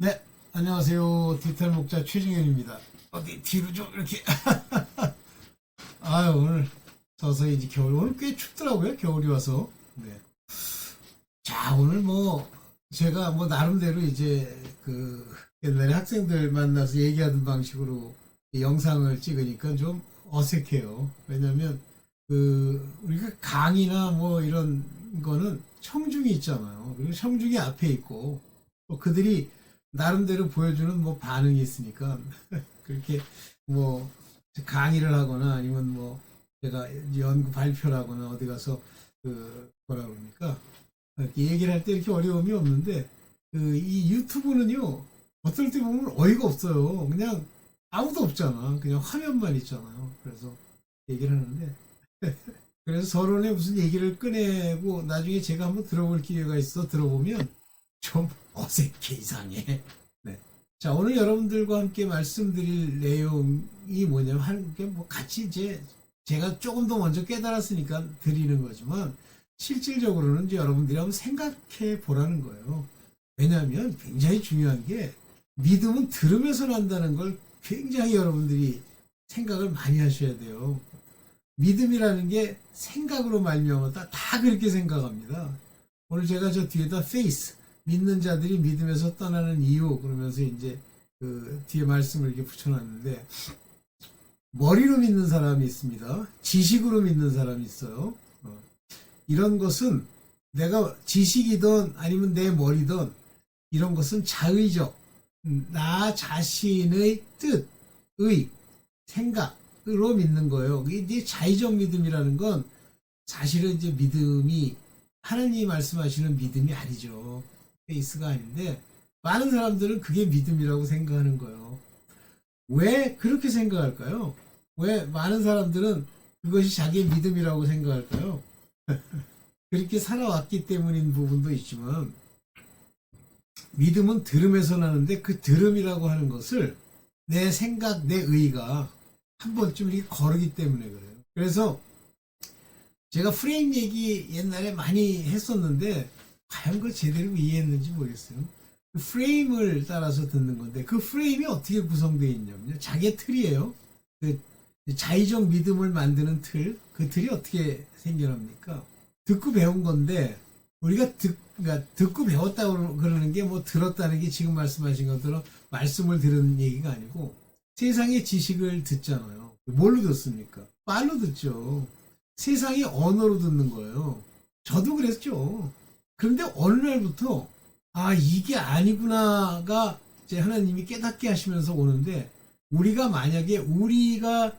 네, 안녕하세요. 디지털 목자 최중현입니다. 어디 뒤로 좀 이렇게. 아유, 오늘 서서히 이제 겨울, 오늘 꽤 춥더라고요. 겨울이 와서. 네. 자, 오늘 뭐, 제가 뭐, 나름대로 이제 그, 옛날에 학생들 만나서 얘기하던 방식으로 이 영상을 찍으니까 좀 어색해요. 왜냐면, 우리가 강의나 뭐 이런 거는 청중이 있잖아요. 그리고 청중이 앞에 있고, 또 그들이 나름대로 보여주는 뭐 반응이 있으니까 그렇게 뭐 강의를 하거나 아니면 뭐 제가 연구 발표를 하거나 어디 가서 뭐라 그럽니까 이렇게 얘기를 할 때 이렇게 어려움이 없는데 이 유튜브는요 어떨 때 보면 어이가 없어요. 그냥 아무도 없잖아. 그냥 화면만 있잖아요. 그래서 얘기를 하는데 그래서 서론에 무슨 얘기를 꺼내고 나중에 제가 한번 들어볼 기회가 있어 들어보면 좀 어색해 이상해. 네. 자, 오늘 여러분들과 함께 말씀드릴 내용이 뭐냐면 뭐 같이 이제 제가 조금 더 먼저 깨달았으니까 드리는 거지만 실질적으로는 이제 여러분들이 한번 생각해 보라는 거예요. 왜냐하면 굉장히 중요한 게 믿음은 들으면서 난다는 걸 굉장히 여러분들이 생각을 많이 하셔야 돼요. 믿음이라는 게 생각으로 말미암았다. 다 그렇게 생각합니다. 오늘 제가 저 뒤에다 faith 믿는 자들이 믿음에서 떠나는 이유 그러면서 이제 그 뒤에 말씀을 이렇게 붙여놨는데 머리로 믿는 사람이 있습니다. 지식으로 믿는 사람이 있어요. 이런 것은 내가 지식이든 아니면 내 머리든 이런 것은 자의적 나 자신의 뜻, 의, 생각으로 믿는 거예요. 이게 자의적 믿음이라는 건 사실은 이제 믿음이 하나님이 말씀하시는 믿음이 아니죠. 페이스가 아닌데 많은 사람들은 그게 믿음이라고 생각하는 거예요. 왜 그렇게 생각할까요? 왜 많은 사람들은 그것이 자기의 믿음이라고 생각할까요? 그렇게 살아왔기 때문인 부분도 있지만 믿음은 들음에서 나는데 그 들음이라고 하는 것을 내 생각, 내 의가 한 번쯤 이렇게 거르기 때문에 그래요. 그래서 제가 프레임 얘기 옛날에 많이 했었는데 과연 그걸 제대로 이해했는지 모르겠어요. 그 프레임을 따라서 듣는 건데 그 프레임이 어떻게 구성되어 있냐면요. 자기의 틀이에요. 그 자의적 믿음을 만드는 틀, 그 틀이 어떻게 생겨납니까? 듣고 배운 건데 우리가 그러니까 듣고 배웠다고 그러는 게 뭐 들었다는 게 지금 말씀하신 것처럼 말씀을 들은 얘기가 아니고 세상의 지식을 듣잖아요. 뭘로 듣습니까? 말로 듣죠. 세상의 언어로 듣는 거예요. 저도 그랬죠. 그런데 어느 날부터 이게 아니구나가 이제 하나님이 깨닫게 하시면서 오는데 우리가 만약에 우리가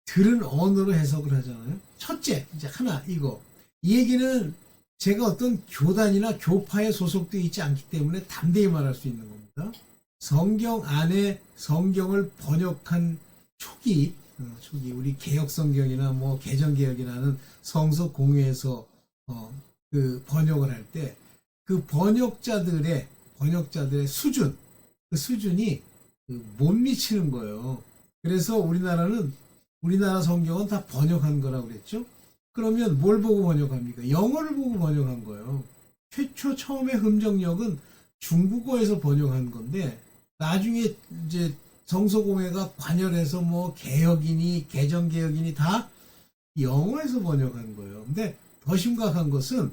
들은 언어로 해석을 하잖아요. 첫째, 이제 하나 이거. 이 얘기는 제가 어떤 교단이나 교파에 소속되어 있지 않기 때문에 담대히 말할 수 있는 겁니다. 성경 안에 성경을 번역한 초기 우리 개혁 성경이나 뭐 개정 개혁이라는 성서 공회에서 그 번역을 할 때 그 번역자들의 수준 그 수준이 못 미치는 거예요. 그래서 우리나라 성경은 다 번역한 거라고 그랬죠. 그러면 뭘 보고 번역합니까? 영어를 보고 번역한 거예요. 처음에 흠정역은 중국어에서 번역한 건데 나중에 이제 성서공회가 관여해서 뭐 개혁이니 개정개혁이니 다 영어에서 번역한 거예요. 근데 더 심각한 것은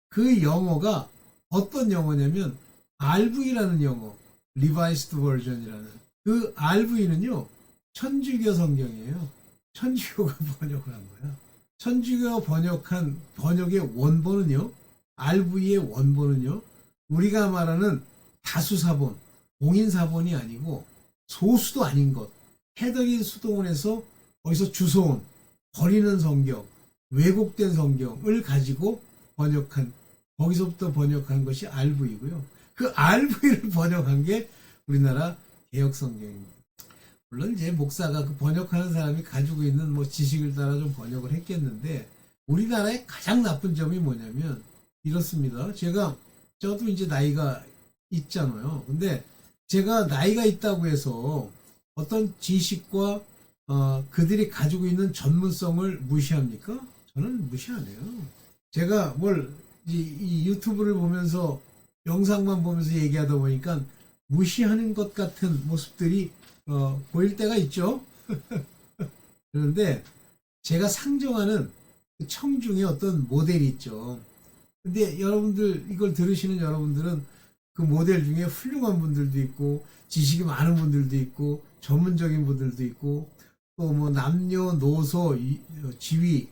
그 영어가 어떤 영어냐면 RV라는 영어, Revised Version이라는 그 RV는요 천주교 성경이에요. 천주교가 번역을 한 거야. 천주교가 번역한 번역의 원본은요, RV의 원본은요, 우리가 말하는 다수사본, 공인사본이 아니고 소수도 아닌 것, 헤더린 수도원에서 거기서 주워온 버리는 성경, 왜곡된 성경을 가지고 거기서부터 번역한 것이 RV이고요. 그 RV를 번역한 게 우리나라 개혁 성경입니다. 물론 이제 목사가 그 번역하는 사람이 가지고 있는 뭐 지식을 따라 좀 번역을 했겠는데 우리나라의 가장 나쁜 점이 뭐냐면 이렇습니다. 저도 이제 나이가 있잖아요. 근데 제가 나이가 있다고 해서 어떤 지식과 그들이 가지고 있는 전문성을 무시합니까? 저는 무시 안 해요. 제가 이 유튜브를 보면서 영상만 보면서 얘기하다 보니까 무시하는 것 같은 모습들이 보일 때가 있죠. 그런데 제가 상정하는 그 청중의 어떤 모델이 있죠. 근데 여러분들 이걸 들으시는 여러분들은 그 모델 중에 훌륭한 분들도 있고 지식이 많은 분들도 있고 전문적인 분들도 있고 또 뭐 남녀노소 지위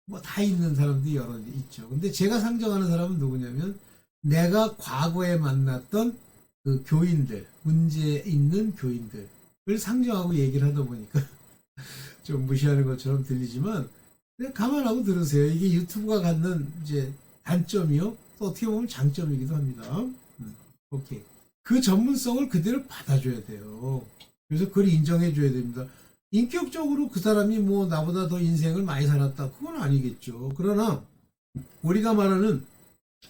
뭐 다 있는 사람들이 여러 있죠. 근데 제가 상정하는 사람은 누구냐면 내가 과거에 만났던 그 교인들, 문제 있는 교인들을 상정하고 얘기를 하다 보니까 좀 무시하는 것처럼 들리지만 그냥 감안하고 들으세요. 이게 유튜브가 갖는 이제 단점이요. 또 어떻게 보면 장점이기도 합니다. 오케이. 그 전문성을 그대로 받아줘야 돼요. 그래서 그걸 인정해줘야 됩니다. 인격적으로 그 사람이 뭐 나보다 더 인생을 많이 살았다. 그건 아니겠죠. 그러나 우리가 말하는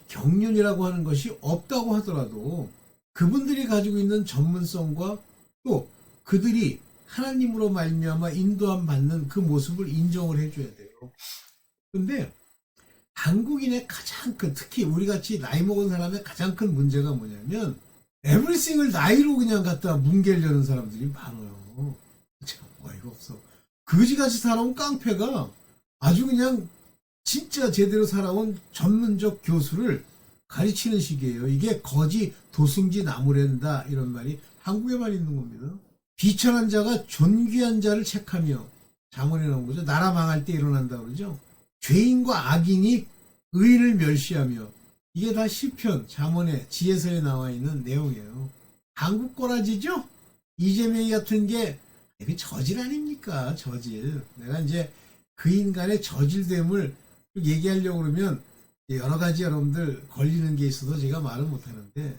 경륜이라고 하는 것이 없다고 하더라도 그분들이 가지고 있는 전문성과 또 그들이 하나님으로 말미암아 인도함 받는 그 모습을 인정을 해줘야 돼요. 근데 한국인의 가장 큰, 특히 우리같이 나이 먹은 사람의 가장 큰 문제가 뭐냐면 에브리싱을 나이로 그냥 갖다 뭉개려는 사람들이 많아요. 참 어이가 없어. 그지같이 살아온 깡패가 아주 그냥 진짜 제대로 살아온 전문적 교수를 가르치는 식이에요. 이게 거지 도승지 나무랜다 이런 말이 한국에만 있는 겁니다. 비천한 자가 존귀한 자를 책하며 잠언에 나온 거죠. 나라 망할 때 일어난다 그러죠. 죄인과 악인이 의인을 멸시하며 이게 다 시편 잠언의 지혜서에 나와 있는 내용이에요. 한국 꼬라지죠? 이재명이 같은 게 이게 저질 아닙니까? 저질. 내가 이제 그 인간의 저질됨을 얘기하려고 그러면 여러 가지 여러분들 걸리는 게 있어서 제가 말을 못 하는데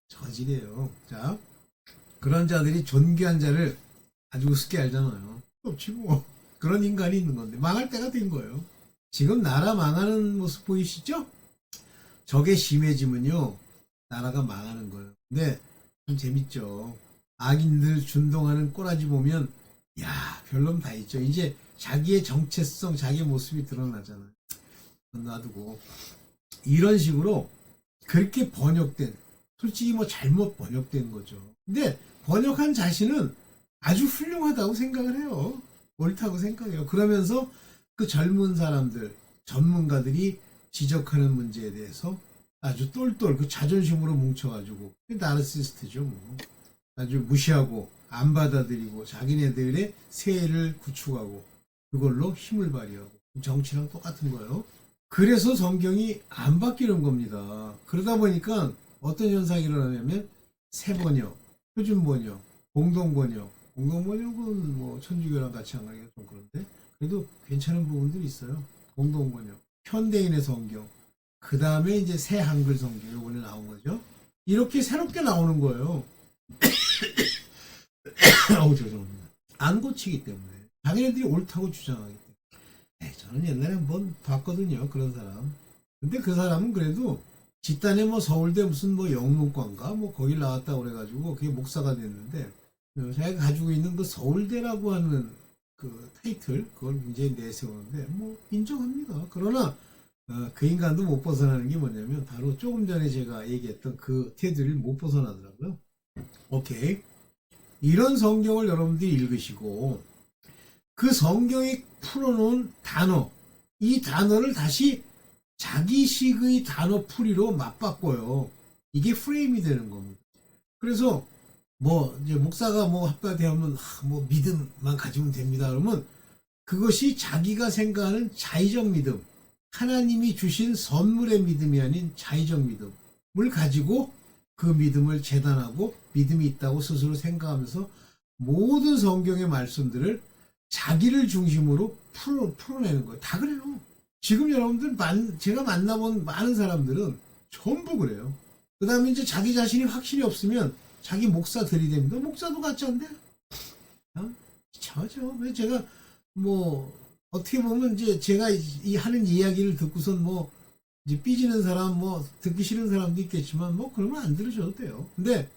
저질이에요. 자, 그런 자들이 존귀한 자를 아주 우습게 알잖아요. 없지 뭐. 그런 인간이 있는 건데 망할 때가 된 거예요. 지금 나라 망하는 모습 보이시죠? 저게 심해지면요 나라가 망하는 거예요. 근데 참 재밌죠. 악인들 준동하는 꼬라지 보면 야 별놈 다 있죠. 이제 자기의 정체성 자기의 모습이 드러나잖아요. 놔두고 이런 식으로 그렇게 번역된 솔직히 뭐 잘못 번역된 거죠. 근데 번역한 자신은 아주 훌륭하다고 생각을 해요. 옳다고 생각해요. 그러면서 그 젊은 사람들 전문가들이 지적하는 문제에 대해서 아주 똘똘 그 자존심으로 뭉쳐가지고 나르시스트죠 뭐. 아주 무시하고 안 받아들이고 자기네들의 세를 구축하고 그걸로 힘을 발휘하고 정치랑 똑같은 거예요. 그래서 성경이 안 바뀌는 겁니다. 그러다 보니까 어떤 현상이 일어나냐면 세번역, 표준번역, 공동번역, 공동번역은 뭐 천주교랑 같이 안 가기가 좀 그런데 그래도 괜찮은 부분들이 있어요. 공동번역, 현대인의 성경, 그 다음에 이제 새 한글 성경이 원래 나온 거죠. 이렇게 새롭게 나오는 거예요. 죄송합니다. 안 고치기 때문에 자기네들이 옳다고 주장하기 때문에. 저는 옛날에 한번 봤거든요. 그런 사람. 근데 그 사람은 그래도 집단에 뭐 서울대 무슨 뭐 영문과인가 뭐 거길 나왔다고 그래가지고 그게 목사가 됐는데 자기가 가지고 있는 그 서울대라고 하는 그 타이틀 그걸 굉장히 내세우는데 뭐 인정합니다. 그러나 그 인간도 못 벗어나는 게 뭐냐면 바로 조금 전에 제가 얘기했던 그 테두리를 못 벗어나더라고요. 오케이. 이런 성경을 여러분들이 읽으시고 그 성경이 풀어놓은 단어 이 단어를 다시 자기식의 단어 풀이로 맞바꿔요. 이게 프레임이 되는 겁니다. 그래서 뭐 이제 목사가 뭐 한마디 하면 뭐 믿음만 가지면 됩니다. 그러면 그것이 자기가 생각하는 자의적 믿음, 하나님이 주신 선물의 믿음이 아닌 자의적 믿음을 가지고 그 믿음을 재단하고 믿음이 있다고 스스로 생각하면서 모든 성경의 말씀들을 자기를 중심으로 풀어내는 거예요. 다 그래요. 지금 여러분들 제가 만나본 많은 사람들은 전부 그래요. 그 다음에 이제 자기 자신이 확신이 없으면 자기 목사 들이댑니다. 목사도 가짜인데? 저죠. 제가 뭐 어떻게 보면 이제 제가 이 하는 이야기를 듣고선 뭐 이제 삐지는 사람 뭐 듣기 싫은 사람도 있겠지만 뭐 그러면 안 들으셔도 돼요. 근데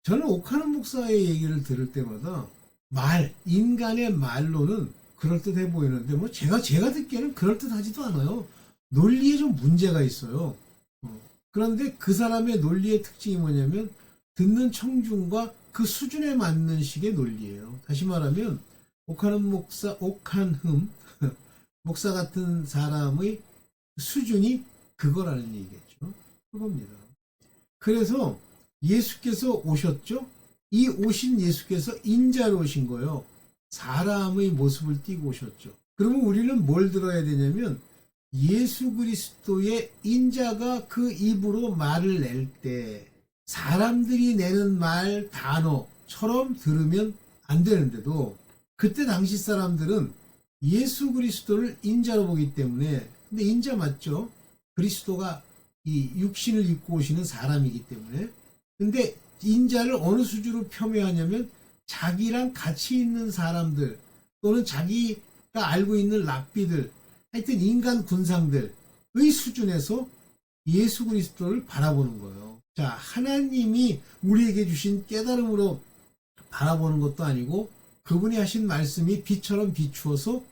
저는 옥하는 목사의 얘기를 들을 때마다 인간의 말로는 그럴듯해 보이는데 뭐 제가 듣기에는 그럴듯하지도 않아요. 논리에 좀 문제가 있어요. 그런데 그 사람의 논리의 특징이 뭐냐면 듣는 청중과 그 수준에 맞는 식의 논리예요. 다시 말하면 옥한흠 목사 같은 사람의 수준이 그거라는 얘기겠죠. 그겁니다. 그래서 예수께서 오셨죠. 이 오신 예수께서 인자로 오신 거예요. 사람의 모습을 띠고 오셨죠. 그러면 우리는 뭘 들어야 되냐면 예수 그리스도의 인자가 그 입으로 말을 낼 때 사람들이 내는 말 단어처럼 들으면 안 되는데도 그때 당시 사람들은 예수 그리스도를 인자로 보기 때문에, 근데 인자 맞죠? 그리스도가 이 육신을 입고 오시는 사람이기 때문에. 근데 인자를 어느 수준으로 폄훼하냐면 자기랑 같이 있는 사람들 또는 자기가 알고 있는 랍비들, 하여튼 인간 군상들의 수준에서 예수 그리스도를 바라보는 거예요. 자, 하나님이 우리에게 주신 깨달음으로 바라보는 것도 아니고 그분이 하신 말씀이 빛처럼 비추어서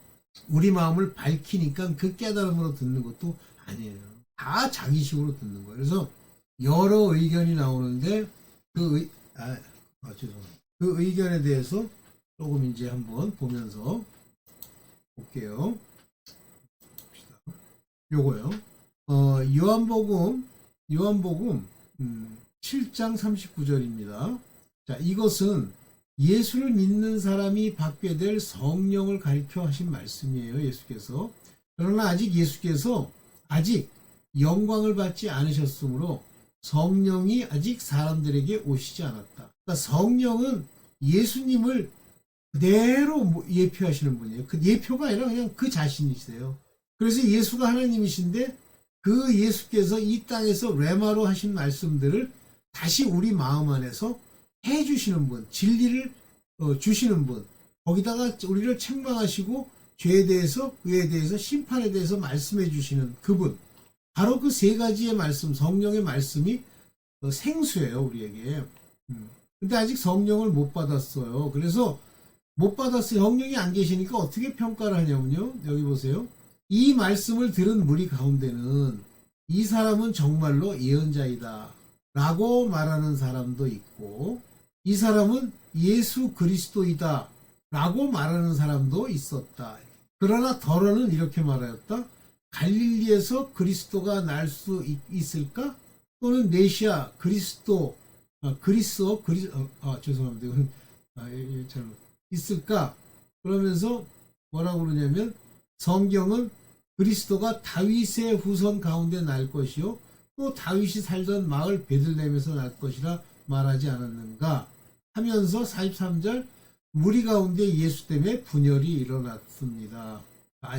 우리 마음을 밝히니까 그 깨달음으로 듣는 것도 아니에요. 다 자기식으로 듣는 거예요. 그래서 여러 의견이 나오는데 죄송합니다. 그 의견에 대해서 조금 이제 한번 보면서 볼게요. 요거요. 요한복음 7장 39절입니다. 자, 이것은 예수를 믿는 사람이 받게 될 성령을 가리켜 하신 말씀이에요. 예수께서. 그러나 예수께서 아직 영광을 받지 않으셨으므로 성령이 아직 사람들에게 오시지 않았다. 그러니까 성령은 예수님을 그대로 예표하시는 분이에요. 그 예표가 아니라 그냥 그 자신이세요. 그래서 예수가 하나님이신데 그 예수께서 이 땅에서 레마로 하신 말씀들을 다시 우리 마음 안에서 해주시는 분, 진리를 주시는 분, 거기다가 우리를 책망하시고 죄에 대해서, 의에 대해서, 심판에 대해서 말씀해 주시는 그분, 바로 그 세 가지의 말씀, 성령의 말씀이 생수예요, 우리에게. 근데 아직 성령을 못 받았어요. 그래서 못 받았어요. 성령이 안 계시니까 어떻게 평가를 하냐면요, 여기 보세요. 이 말씀을 들은 무리 가운데는 이 사람은 정말로 예언자이다 라고 말하는 사람도 있고, 이 사람은 예수 그리스도이다 라고 말하는 사람도 있었다. 그러나 더러는 이렇게 말하였다. 갈릴리에서 그리스도가 날 수 있을까? 또는 메시아 죄송합니다. 이건 잘못 있을까? 그러면서 뭐라고 그러냐면 성경은 그리스도가 다윗의 후손 가운데 날 것이요 또 다윗이 살던 마을 베들레헴에서 날 것이라 말하지 않았는가 하면서 43절 무리 가운데 예수 때문에 분열이 일어났습니다.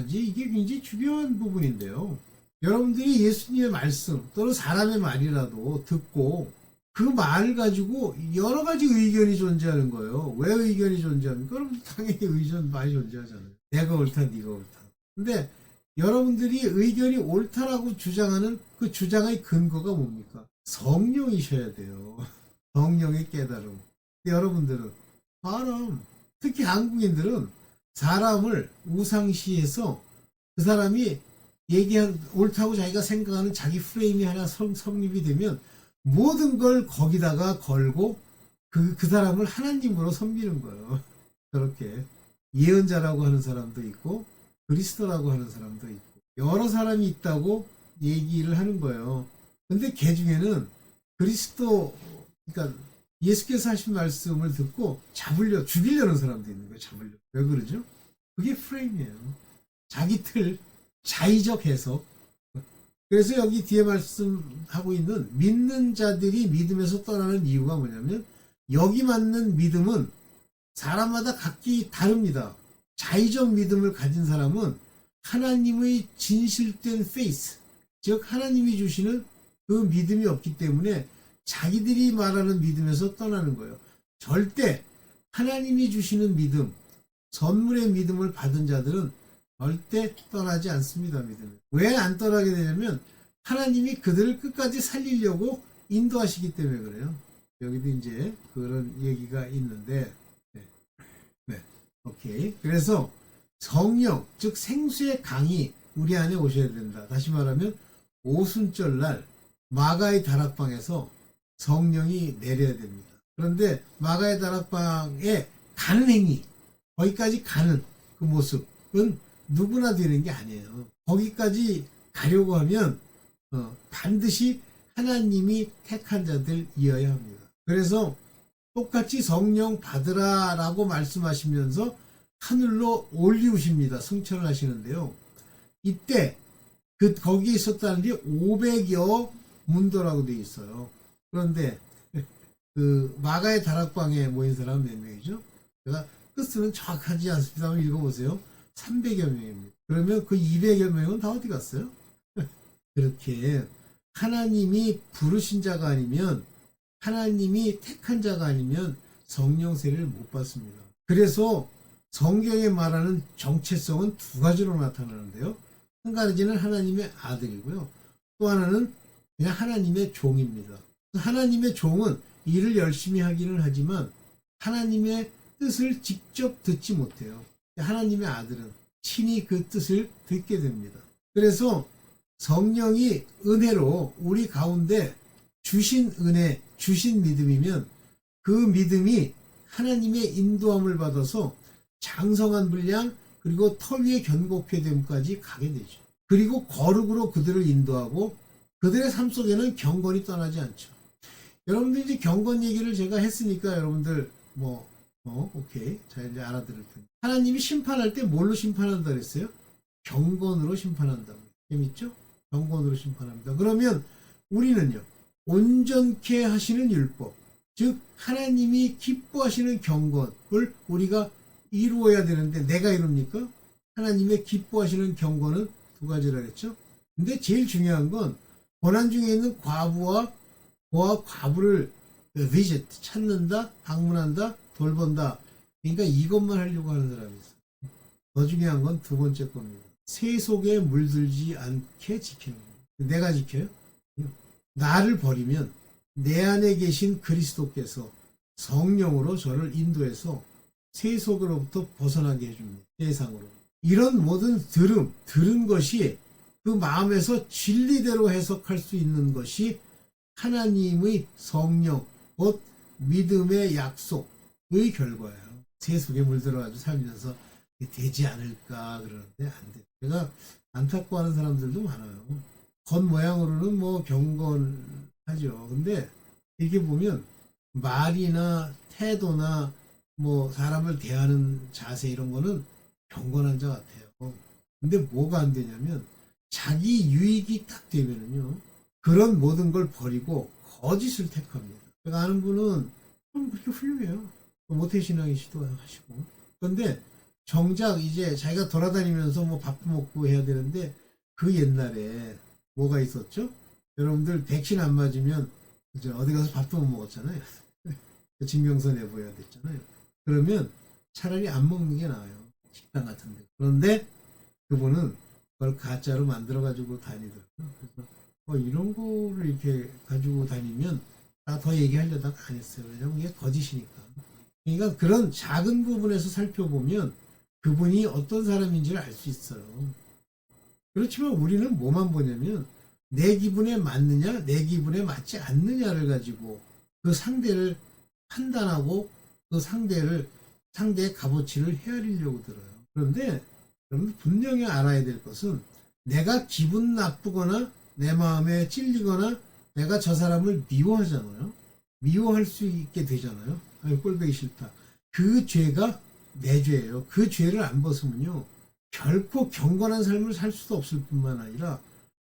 이게 굉장히 중요한 부분인데요. 여러분들이 예수님의 말씀 또는 사람의 말이라도 듣고 그 말을 가지고 여러 가지 의견이 존재하는 거예요. 왜 의견이 존재합니까? 여러분 당연히 의견 많이 존재하잖아요. 내가 옳다, 네가 옳다. 근데 여러분들이 의견이 옳다라고 주장하는 그 주장의 근거가 뭡니까? 성령이셔야 돼요. 성령의 깨달음. 여러분들은 특히 한국인들은 사람을 우상시해서 그 사람이 얘기한 옳다고 자기가 생각하는 자기 프레임이 하나 성립이 되면 모든 걸 거기다가 걸고 그 사람을 하나님으로 섬기는 거예요. 그렇게 예언자라고 하는 사람도 있고 그리스도라고 하는 사람도 있고 여러 사람이 있다고 얘기를 하는 거예요. 근데 그 중에는 그리스도, 그러니까 예수께서 하신 말씀을 듣고 죽이려는 사람도 있는 거예요. 왜 그러죠? 그게 프레임이에요. 자기 틀, 자의적 해석. 그래서 여기 뒤에 말씀하고 있는 믿는 자들이 믿음에서 떠나는 이유가 뭐냐면 여기 맞는 믿음은 사람마다 각기 다릅니다. 자의적 믿음을 가진 사람은 하나님의 진실된 페이스, 즉 하나님이 주시는 그 믿음이 없기 때문에 자기들이 말하는 믿음에서 떠나는 거예요. 절대 하나님이 주시는 믿음, 선물의 믿음을 받은 자들은 절대 떠나지 않습니다. 믿음을. 왜 안 떠나게 되냐면 하나님이 그들을 끝까지 살리려고 인도하시기 때문에 그래요. 여기도 이제 그런 얘기가 있는데 오케이. 그래서 성령, 즉 생수의 강이 우리 안에 오셔야 된다. 다시 말하면 오순절날 마가의 다락방에서 성령이 내려야 됩니다. 그런데 마가의 다락방에 가는 행위, 거기까지 가는 그 모습은 누구나 되는 게 아니에요. 거기까지 가려고 하면 반드시 하나님이 택한 자들이어야 합니다. 그래서 똑같이 성령 받으라 라고 말씀하시면서 하늘로 올리우십니다. 승천을 하시는데요. 이때 거기에 있었다는 게 500여 문도라고 되어 있어요. 그런데 그 마가의 다락방에 모인 사람은 몇 명이죠? 제가 뜻은 정확하지 않습니다. 한번 읽어보세요. 300여 명입니다. 그러면 그 200여 명은 다 어디 갔어요? 그렇게 하나님이 부르신 자가 아니면, 하나님이 택한 자가 아니면 성령 세례를 못 받습니다. 그래서 성경에 말하는 정체성은 두 가지로 나타나는데요. 한 가지는 하나님의 아들이고요. 또 하나는 그냥 하나님의 종입니다. 하나님의 종은 일을 열심히 하기는 하지만 하나님의 뜻을 직접 듣지 못해요. 하나님의 아들은 친히 그 뜻을 듣게 됩니다. 그래서 성령이 은혜로 우리 가운데 주신 은혜, 주신 믿음이면 그 믿음이 하나님의 인도함을 받아서 장성한 분량, 그리고 터 위의 견고케됨까지 가게 되죠. 그리고 거룩으로 그들을 인도하고 그들의 삶 속에는 경건이 떠나지 않죠. 여러분들 이제 경건 얘기를 제가 했으니까 여러분들 오케이. 자, 이제 알아들을 텐데. 하나님이 심판할 때 뭘로 심판한다 그랬어요? 경건으로 심판한다고. 재밌죠? 경건으로 심판합니다. 그러면 우리는요, 온전케 하시는 율법, 즉 하나님이 기뻐하시는 경건을 우리가 이루어야 되는데 내가 이룹니까? 하나님의 기뻐하시는 경건은 두 가지라 그랬죠. 근데 제일 중요한 건 고난 중에 있는 과부와 과부를 visit, 찾는다, 방문한다, 돌본다. 그러니까 이것만 하려고 하는 사람이 있어요. 더 중요한 건 두 번째 겁니다. 새 속에 물들지 않게 지키는 겁니다. 내가 지켜요? 나를 버리면 내 안에 계신 그리스도께서 성령으로 저를 인도해서 새 속으로부터 벗어나게 해줍니다. 세상으로. 이런 모든 들은 것이 그 마음에서 진리대로 해석할 수 있는 것이 하나님의 성령, 곧 믿음의 약속의 결과예요. 새 속에 물들어가지고 살면서 되지 않을까 그러는데 안 돼. 제가 안타까워하는 사람들도 많아요. 겉모양으로는 경건하죠. 근데 이렇게 보면 말이나 태도나 사람을 대하는 자세 이런 거는 경건한 자 같아요. 근데 뭐가 안 되냐면 자기 유익이 딱 되면은요, 그런 모든 걸 버리고 거짓을 택합니다. 제가 아는 분은 좀 그렇게 훌륭해요. 모태신앙이시도 하시고. 그런데 정작 이제 자기가 돌아다니면서 밥도 먹고 해야 되는데 그 옛날에 뭐가 있었죠? 여러분들 백신 안 맞으면 이제 어디 가서 밥도 못 먹었잖아요. 증명서 내보여야 됐잖아요. 그러면 차라리 안 먹는 게 나아요. 식당 같은 데. 그런데 그분은 그걸 가짜로 만들어 가지고 다니더라고요. 그래서 이런 거를 이렇게 가지고 다니면 나 더 얘기하려다가 안 했어요. 왜냐면 이게 거짓이니까. 그러니까 그런 작은 부분에서 살펴보면 그분이 어떤 사람인지를 알 수 있어요. 그렇지만 우리는 뭐만 보냐면 내 기분에 맞느냐, 내 기분에 맞지 않느냐를 가지고 그 상대를 판단하고 그 상대의 값어치를 헤아리려고 들어요. 그런데 여러분 분명히 알아야 될 것은 내가 기분 나쁘거나 내 마음에 찔리거나 내가 저 사람을 미워하잖아요. 미워할 수 있게 되잖아요. 꼴보기 싫다. 그 죄가 내 죄예요. 그 죄를 안 벗으면요, 결코 경건한 삶을 살 수도 없을 뿐만 아니라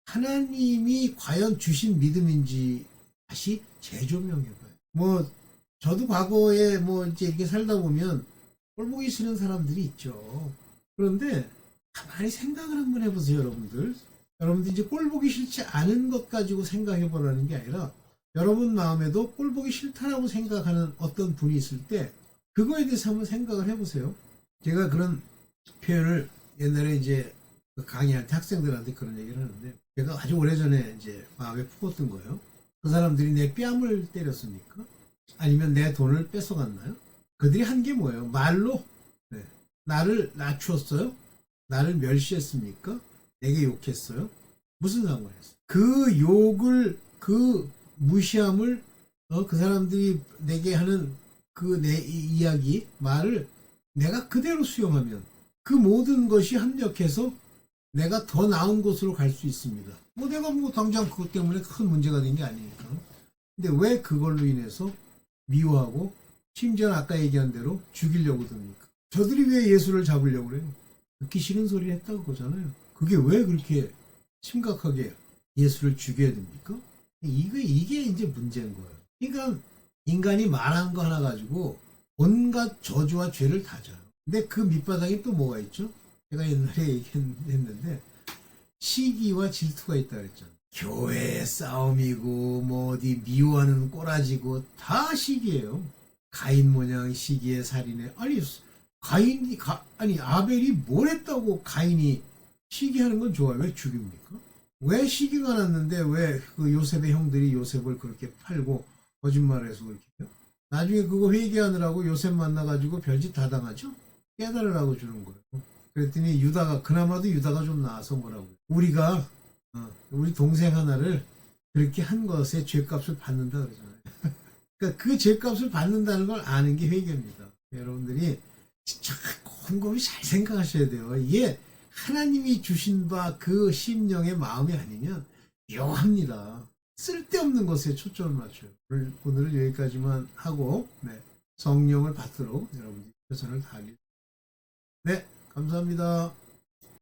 하나님이 과연 주신 믿음인지 다시 재조명해봐요. 저도 과거에 이제 이렇게 살다 보면 꼴보기 싫은 사람들이 있죠. 그런데 가만히 생각을 한번 해보세요, 여러분들. 여러분들 이제 꼴보기 싫지 않은 것 가지고 생각해보라는 게 아니라 여러분 마음에도 꼴보기 싫다라고 생각하는 어떤 분이 있을 때 그거에 대해서 한번 생각을 해보세요. 제가 그런 표현을 옛날에 이제 강의할 때 학생들한테 그런 얘기를 하는데, 제가 아주 오래전에 이제 마음에 품었던 거예요. 그 사람들이 내 뺨을 때렸습니까? 아니면 내 돈을 뺏어갔나요? 그들이 한 게 뭐예요? 말로 나를 낮추었어요? 나를 멸시했습니까? 내게 욕했어요? 무슨 상관이었어요? 그 욕을, 그 무시함을 그 사람들이 내게 하는 그 내 이야기, 말을 내가 그대로 수용하면 그 모든 것이 합력해서 내가 더 나은 곳으로 갈 수 있습니다. 뭐 내가 뭐 당장 그것 때문에 큰 문제가 된 게 아니니까. 근데 왜 그걸로 인해서 미워하고 심지어 아까 얘기한 대로 죽이려고 듭니까? 저들이 왜 예수를 잡으려고 그래요? 듣기 싫은 소리 했다고 그러잖아요. 그게 왜 그렇게 심각하게 예수를 죽여야 됩니까? 이게 이제 문제인 거예요. 그러니까 인간이 말한 거 하나 가지고 온갖 저주와 죄를 다 져요. 근데 그 밑바닥에 또 뭐가 있죠? 제가 옛날에 얘기했는데 시기와 질투가 있다 그랬잖아요. 교회의 싸움이고 뭐 어디 미워하는 꼬라지고 다 시기예요. 가인 모양 시기의 살인에 아니 아벨이 뭘 했다고 가인이 시기하는 건 좋아요. 왜 죽입니까? 왜 시기가 났는데 왜 그 요셉의 형들이 요셉을 그렇게 팔고 거짓말해서 그렇게 해요? 나중에 그거 회개하느라고 요셉 만나가지고 별짓 다 당하죠? 깨달으라고 주는 거예요. 그랬더니 유다가 그나마도 유다가 좀 나아서 뭐라고 우리가 우리 동생 하나를 그렇게 한 것에 죄값을 받는다 그러잖아요. 그러니까 그 죄값을 받는다는 걸 아는 게 회개입니다. 여러분들이 진짜 곰곰이 잘 생각하셔야 돼요. 이게 하나님이 주신 바 그 심령의 마음이 아니면 묘합니다. 쓸데없는 것에 초점을 맞춰요. 오늘은 여기까지만 하고 성령을 받도록 여러분들이 최선을 다하길. 네, 감사합니다.